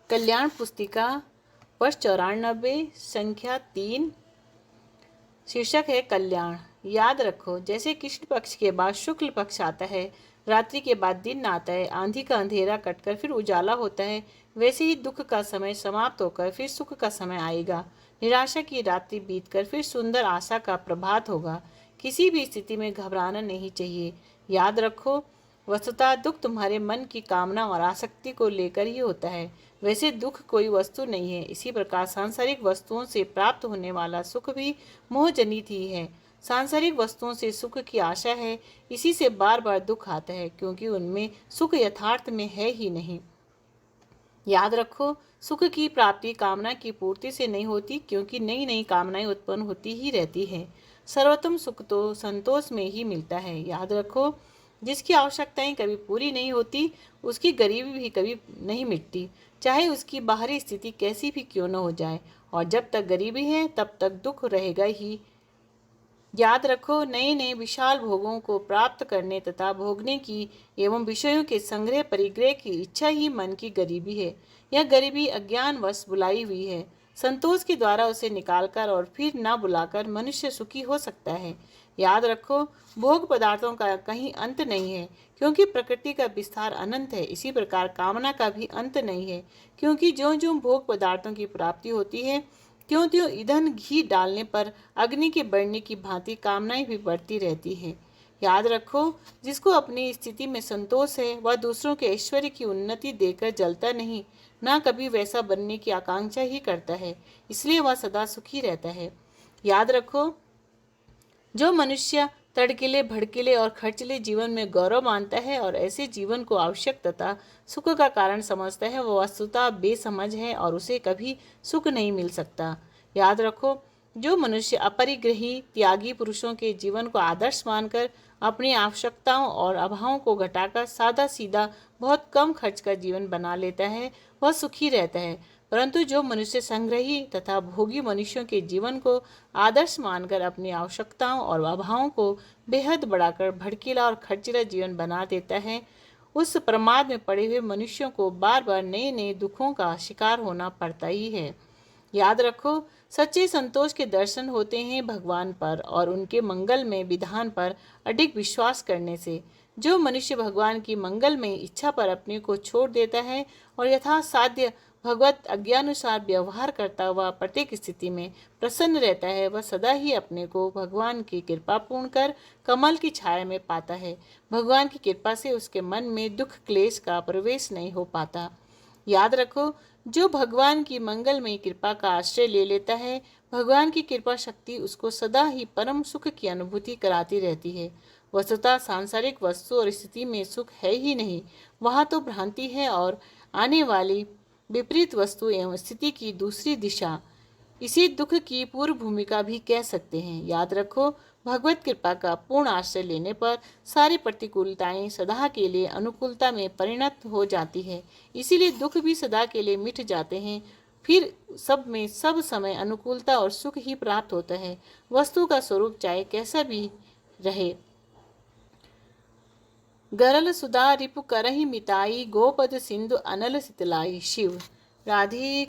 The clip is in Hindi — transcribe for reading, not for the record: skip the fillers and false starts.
कल्याण पुस्तिका वर्ष 94 संख्या 3। शीर्षक है कल्याण। याद रखो, जैसे कृष्ण पक्ष के बाद शुक्ल पक्ष आता है, रात्रि के बाद दिन आता है, आंधी का अंधेरा कटकर फिर उजाला होता है, वैसे ही दुख का समय समाप्त होकर फिर सुख का समय आएगा। निराशा की रात्रि बीतकर फिर सुंदर आशा का प्रभात होगा। किसी भी स्थिति में घबराना नहीं चाहिए। याद रखो, वस्तुतः दुख तुम्हारे मन की कामना और आसक्ति को लेकर ही होता है। वैसे दुख कोई वस्तु नहीं है। इसी प्रकार सांसारिक वस्तुओं से प्राप्त होने वाला सुख भी मोहजनित ही है। सांसारिक वस्तुओं से सुख की आशा है, इसी से बार बार दुख आता है, क्योंकि उनमें सुख यथार्थ में है ही नहीं। याद रखो, सुख की प्राप्ति कामना की पूर्ति से नहीं होती, क्योंकि नई नई कामनाएं उत्पन्न होती ही रहती है। सर्वोत्तम सुख तो संतोष में ही मिलता है। याद रखो, जिसकी आवश्यकताएं कभी पूरी नहीं होती, उसकी गरीबी भी कभी नहीं मिटती, चाहे उसकी बाहरी स्थिति कैसी भी क्यों न हो जाए। और जब तक गरीबी है तब तक दुख रहेगा ही। याद रखो, नए नए विशाल भोगों को प्राप्त करने तथा भोगने की एवं विषयों के संग्रह परिग्रह की इच्छा ही मन की गरीबी है। यह गरीबी अज्ञानवश बुलाई हुई है। संतोष के द्वारा उसे निकालकर और फिर न बुलाकर मनुष्य सुखी हो सकता है। याद रखो, भोग पदार्थों का कहीं अंत नहीं है, क्योंकि प्रकृति का विस्तार अनंत है। इसी प्रकार कामना का भी अंत नहीं है, क्योंकि ज्यों ज्यों भोग पदार्थों की प्राप्ति होती है, त्यों त्यों ईंधन घी डालने पर अग्नि के बढ़ने की भांति कामनाएं भी बढ़ती रहती हैं। याद रखो, जिसको अपनी स्थिति में संतोष है, वह दूसरों के ऐश्वर्य की उन्नति देकर जलता नहीं, न कभी वैसा बनने की आकांक्षा ही करता है, इसलिए वह सदा सुखी रहता है। याद रखो, जो मनुष्य तड़किले भड़किले और खर्चिले जीवन में गौरव मानता है और ऐसे जीवन को आवश्यक तथा सुख का कारण समझता है, वह वस्तुतः बेसमझ है और उसे कभी सुख नहीं मिल सकता। याद रखो, जो मनुष्य अपरिग्रही त्यागी पुरुषों के जीवन को आदर्श मानकर अपनी आवश्यकताओं और अभावों को घटाकर सादा सीधा बहुत कम खर्च का जीवन बना लेता है, वह सुखी रहता है। परंतु जो मनुष्य संग्रही तथा भोगी मनुष्यों के जीवन को आदर्श मानकर अपनी आवश्यकताओं और अभावों को बेहद बढ़ाकर भड़कीला और खर्चीला जीवन बना देता है, उस प्रमाद में पड़े हुए मनुष्यों को बार बार नए नए दुखों का शिकार होना पड़ता ही है। याद रखो, सच्चे संतोष के दर्शन होते हैं भगवान पर और उनके मंगल में विधान पर अडिग विश्वास करने से। जो मनुष्य भगवान की मंगल में इच्छा पर अपने को छोड़ देता है और यथासाध्य भगवत आज्ञानुसार व्यवहार करता हुआ प्रत्येक स्थिति में प्रसन्न रहता है, वह सदा ही अपने को भगवान की कृपा पूर्ण कर कमल की छाया में पाता है। भगवान की कृपा से उसके मन में दुख क्लेश का प्रवेश नहीं हो पाता। याद रखो, जो भगवान की मंगलमयी कृपा का आश्रय ले लेता है, भगवान की कृपा शक्ति उसको सदा ही परम सुख की अनुभूति कराती रहती है। वस्तुतः सांसारिक वस्तु और स्थिति में सुख है ही नहीं, वहाँ तो भ्रांति है और आने वाली विपरीत वस्तु एवं स्थिति की दूसरी दिशा। इसी दुख की पूर्व भूमिका भी कह सकते हैं। याद रखो, भगवत कृपा का पूर्ण आश्रय लेने पर सारी प्रतिकूलताएं सदा के लिए अनुकूलता में परिणत हो जाती है। इसीलिए दुख भी सदा के लिए मिट जाते हैं। फिर सब में सब समय अनुकूलता और सुख ही प्राप्त होता है। वस्तु का स्वरूप चाहे कैसा भी रहे। गरल सुधा रिपु करहि मिताई, गोपद सिंधु अनल सितलाई। शिव। राधे।